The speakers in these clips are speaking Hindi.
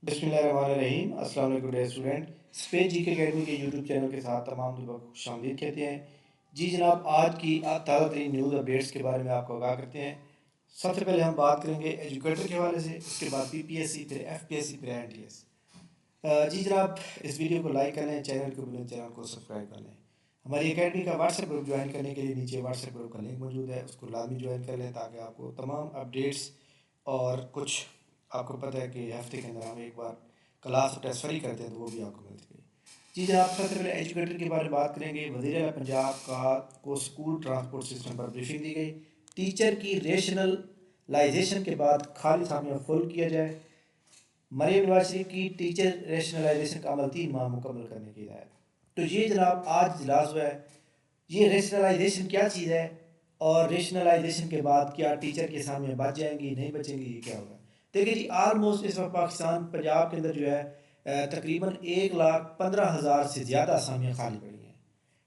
बिस्मिल्लाहिर्रहमानिर्रहीम। अस्सलाम वालेकुम डियर स्टूडेंट। स्पेस जी के अकेडमी के यूट्यूब चैनल के साथ तमाम लोगों को खुशामदीद कहते हैं। जी जनाब, आज की ताज़ा तरीन न्यूज़ अपडेट्स के बारे में आपको आगाह करते हैं। सबसे पहले हम बात करेंगे एजुकेटर के हवाले से, उसके बाद पीपीएससी, फिर एफपीएससी, फिर एनटीएस। जी जनाब, इस वीडियो को लाइक कर लें, चैनल को सब्सक्राइब कर लें। हमारी एकेडमी का व्हाट्सएप ग्रुप ज्वाइन करने के लिए नीचे व्हाट्सएप ग्रुप का लिंक मौजूद है, उसको लाजमी ज्वाइन कर लें ताकि आपको तमाम अपडेट्स और कुछ आपको पता है कि हफ्ते के अंदर हम एक बार क्लास ट्रांसफर ही करते हैं तो वो भी आपको मिलती है। जी जनाब, सबसे पहले एजुकेटर के बारे में बात करेंगे। वज़ीर आला पंजाब का को स्कूल ट्रांसपोर्ट सिस्टम पर ब्रीफिंग दी गई। टीचर की रेशनलाइजेशन के बाद खाली सामियाँ फुल किया जाए। मरीम नवाज शरीफ की टीचर रेशनलाइजेशन का अमल 3 माह मुकम्मल करने की हिदायत। तो ये जनाब आज इजलास हुआ है। ये रेशनलाइजेशन क्या चीज़ है और रेशनलाइजेशन के बाद क्या टीचर के सामने बच जाएंगी नहीं बचेंगी, ये क्या होगा। देखिए जी, आलमोस्ट इस वक्त पाकिस्तान पंजाब के अंदर जो है तकरीबन 1,15,000 से ज़्यादा असामियाँ खाली पड़ी हैं।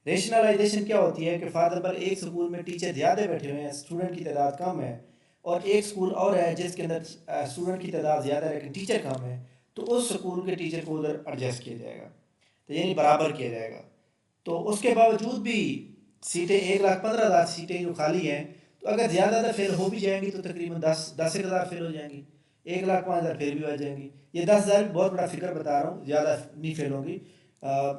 रेशनलाइजेशन क्या होती है कि फ़ार एग्जाम्पल एक स्कूल में टीचर ज़्यादा बैठे हुए हैं, स्टूडेंट की तादाद कम है, और एक स्कूल और है जिसके अंदर स्टूडेंट की तादाद ज़्यादा है लेकिन टीचर कम है, तो उस स्कूल के टीचर को उधर एडजस्ट किया जाएगा, तो यानी बराबर किया जाएगा। तो उसके बावजूद भी सीटें 1,15,000 सीटें जो खाली हैं, तो अगर ज़्यादा फेल हो भी जाएंगी तो तकरीबन 10,000 फेल हो जाएंगी, 1,05,000 फेल भी हो जाएंगी। ये 10,000 बहुत बड़ा फिगर बता रहा हूँ, ज़्यादा नहीं फेल होंगी।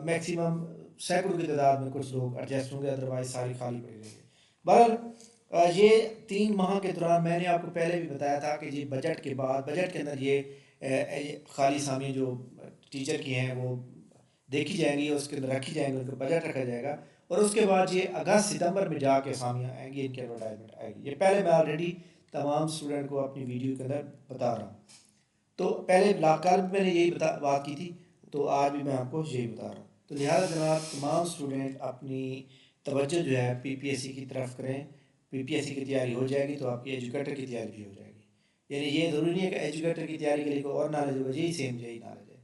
मैक्सिमम सैकड़ों की तादाद में कुछ लोग एडजस्ट होंगे, अदरवाइज सारी खाली पड़ी रहेंगे। बहरहाल ये 3 माह के दौरान मैंने आपको पहले भी बताया था कि ये बजट के बाद, बजट के अंदर ये खाली सामी जो टीचर की हैं वो देखी जाएंगी, उसके अंदर रखी जाएंगी, उनका बजट रखा जाएगा, और उसके बाद ये अगस्त सितंबर में जाके असामियाँ आएंगी, इनकी एडवर्टाइजमेंट आएगी। ये पहले मैं ऑलरेडी तमाम स्टूडेंट को अपनी वीडियो के अंदर बता रहा हूँ। तो पहले कल भी मैंने यही बात की थी, तो आज भी मैं आपको यही बता रहा हूँ। तो लिहाजा जनाब, तमाम स्टूडेंट अपनी तवज्जो जो है पीपीएससी की तरफ करें। पीपीएससी की तैयारी हो जाएगी तो आपकी एजुकेटर की तैयारी भी हो जाएगी। यानी ये ज़रूरी नहीं है कि एजुकेटर की तैयारी के लिए कोई और नॉलेज होगा, यही सेम यही नॉलेज है।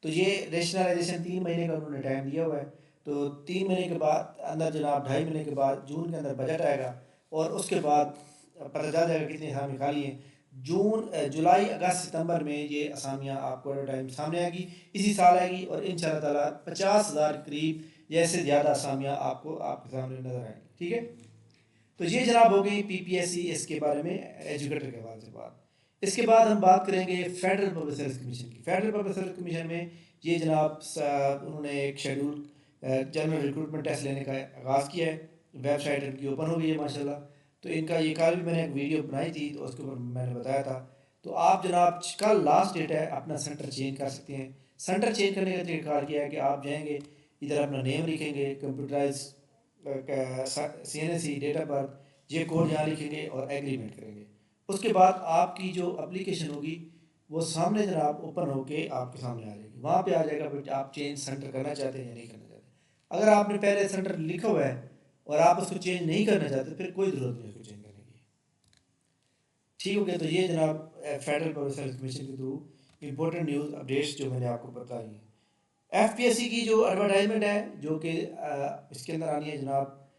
तो ये रेशनलाइजेशन 3 महीने का उन्होंने टाइम दिया हुआ है। तो 3 महीने के बाद अंदर जनाब, 2.5 महीने के बाद जून के अंदर बजट आएगा, और उसके बाद पता चल जाएगा कितनी असामी खाली हैं। जुलाई अगस्त सितंबर में ये असामियाँ आपको टाइम सामने आएगी, इसी साल आएगी, और इंशाल्लाह ताला 50,000 के करीब जैसे ज़्यादा असामियाँ आपको आपके सामने नजर आएंगी। ठीक है, तो ये जनाब हो गई पीपीएससी, इसके बारे में एजुकेटर के हवाले से बात। इसके बाद हम बात करेंगे फेडरल पब्लिक सर्विस कमीशन की। फेडरल पब्लिक सर्विस कमीशन में ये जनाब उन्होंने एक शेड्यूल जनरल रिक्रूटमेंट टेस्ट लेने का आगाज़ किया है। वेबसाइट इनकी ओपन हो गई है माशाल्लाह। तो इनका ये कल भी मैंने एक वीडियो बनाई थी, तो उसके ऊपर मैंने बताया था। तो आप जनाब, कल लास्ट डेट है, अपना सेंटर चेंज कर सकते हैं। सेंटर चेंज करने का तरीका क्या है कि आप जाएंगे, इधर अपना नेम लिखेंगे, computerise CNSE, date of birth, ये कोड यहाँ लिखेंगे और एग्रीमेंट करेंगे। उसके बाद आपकी जो एप्लीकेशन होगी वो सामने जनाब ओपन होके आपके सामने आ जाएगी। वहाँ पे आ जाएगा बट आप चेंज सेंटर करना चाहते हैं या नहीं करना चाहते। अगर आपने पहले सेंटर लिखा हुआ है और आप उसको चेंज नहीं करना चाहते, फिर कोई ज़रूरत नहीं उसको चेंज करने की। ठीक हो गया। तो ये जनाब फेडरल पब्लिक सर्विस कमीशन के थ्रू इंपॉर्टेंट न्यूज़ अपडेट्स जो मैंने आपको बताई हैं। एफपीएससी की जो एडवर्टाइजमेंट है, जो कि इसके अंदर आनी है जनाब,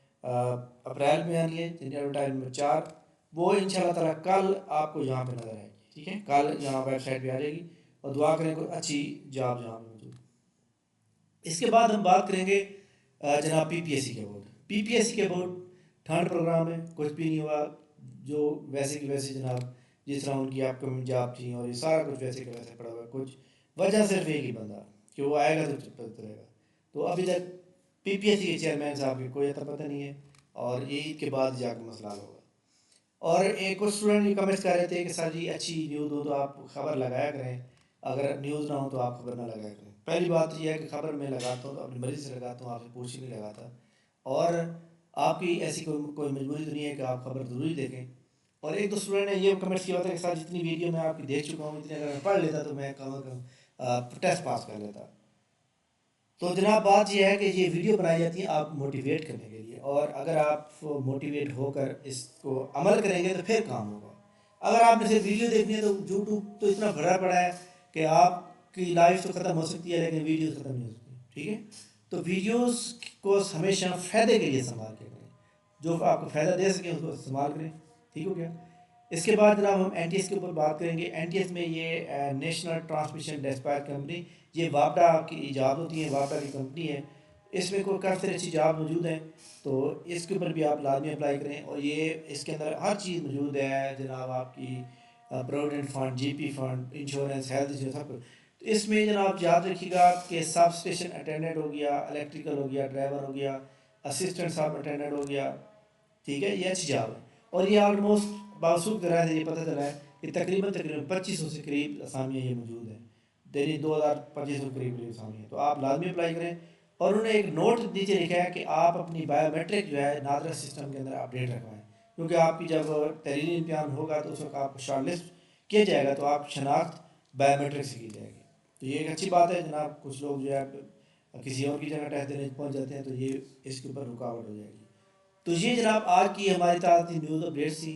अप्रैल में आनी है, जिनकी एडवर्टाइजमेंट 4, वो इंशाल्लाह ताला कल आपको यहाँ पे नज़र आएगी। ठीक है, कल यहाँ वेबसाइट पे आ जाएगी, और दुआ करें कोई अच्छी जॉब यहाँ पे मौजूद। इसके बाद हम बात करेंगे जनाब पीपीएससी के बोर्ड। पीपीएससी के बोर्ड ठंड प्रोग्राम है, कुछ भी नहीं हुआ, जो वैसे की वैसे जनाब, जिस तरह उनकी अपकमिंग जॉब थी और ये सारा कुछ वैसे का वैसे पड़ा हुआ है। कुछ वजह सिर्फ एक ही बंदा कि वो आएगा तो चलता रहेगा। तो अभी तक पीपीएससी के चेयरमैन साहब की कोई अता पता नहीं है, और ये ईद के बाद जाकर मसला हल होगा। और एक कुछ स्टूडेंट ये कमेंट्स कर रहे थे कि सर जी, अच्छी न्यूज़ हो तो आप खबर लगाया करें, अगर न्यूज़ ना हो तो आप खबर ना लगाया करें। पहली बात तो यह है कि खबर मैं लगाता हूँ तो अपनी मर्ज़ी से लगाता हूँ, आपसे पूछ ही नहीं लगाता। और आपकी ऐसी कोई मजबूरी तो नहीं है कि आप खबर ज़रूरी देखें। और एक दो स्टूडेंट ने ये कमेंट्स किया था कि सर, जितनी वीडियो मैं आपकी देख चुका हूँ, इतनी अगर मैं पढ़ लेता तो मैं कम अज़ कम टेस्ट पास कर लेता। तो जनाब, बात यह है कि ये वीडियो बनाई जाती है आप मोटिवेट करने के लिए, और अगर आप मोटिवेट होकर इसको अमल करेंगे तो फिर काम होगा। अगर आपने सिर्फ वीडियो देखनी है तो यूट्यूब तो इतना भरा पड़ा है कि आपकी लाइफ तो ख़त्म हो सकती है लेकिन वीडियो ख़त्म नहीं हो सकती। ठीक है, तो वीडियोस को हमेशा फ़ायदे के लिए इस्तेमाल करें, जो आपको फ़ायदा दे सके उसको इस्तेमाल करें। ठीक हो गया। इसके बाद जनाब हम एनटीएस के ऊपर बात करेंगे। एनटीएस में ये नेशनल ट्रांसमिशन डिस्पैच कंपनी, ये वापडा की ईजाद होती है, वापडा की कंपनी है। इसमें कोई काफ़ी अच्छी जॉब मौजूद है, तो इसके ऊपर भी आप लाजमी अप्लाई करें। और ये इसके अंदर हर चीज़ मौजूद है जनाब, आपकी provident fund, GP fund, insurance, health insurance, सब कुछ। तो इसमें जनाब याद रखिएगा कि सब स्टेशन अटेंडेंट हो गया, इलेक्ट्रिकल हो गया, ड्राइवर हो गया, असिस्टेंट सब अटेंडेंट हो गया, ठीक है, ये अच्छी जॉब है। और ये ऑलमोस्ट बावसूख कराए थे, ये पता चला है कि तकरीबन तकरीबन 2500 से करीब असामियाँ ये मौजूद हैं, डेली 2500 करीब करीब असामियाँ, तो आप लाजमी अप्लाई करें। और उन्होंने एक नोट नीचे लिखा है कि आप अपनी बायोमेट्रिक जो है नादरा सिस्टम के अंदर अपडेट रखवाएं, क्योंकि आपकी जब तहरीरी इम्तिहान होगा तो उस वक्त आपको शॉर्टलिस्ट किया जाएगा, तो आप शनाख्त बायोमेट्रिक से की जाएगी। तो ये एक अच्छी बात है जनाब। कुछ लोग जो है किसी और की जगह टेस्ट देने पहुँच जाते हैं, तो ये इसके ऊपर रुकावट हो जाएगी। तो ये जनाब आज की हमारी ताज़ा न्यूज़ अपडेट्स थी,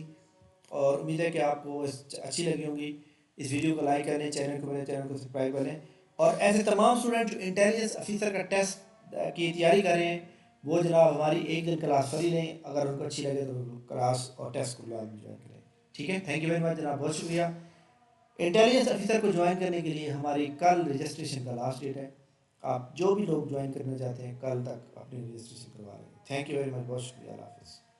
और उम्मीद है कि आपको अच्छी लगी होंगी। इस वीडियो को लाइक कर लें, चैनल को सब्सक्राइब कर लें। और ऐसे तमाम स्टूडेंट जो इंटेलिजेंस ऑफिसर का टेस्ट की तैयारी कर रहे हैं, वो जनाब हमारी एक दिन क्लास फ्री लें। अगर उनको अच्छी लगे तो क्लास और टेस्ट को ज्वाइन करें। ठीक है, थैंक यू वेरी मच जनाब, बहुत शुक्रिया। इंटेलिजेंस ऑफिसर को ज्वाइन करने के लिए हमारी कल रजिस्ट्रेशन का लास्ट डेट है। आप जो भी लोग ज्वाइन करना चाहते हैं कल तक अपनी रजिस्ट्रेशन करवा लें। थैंक यू वेरी मच, बहुत शुक्रिया, अल्लाह हाफ़िज़।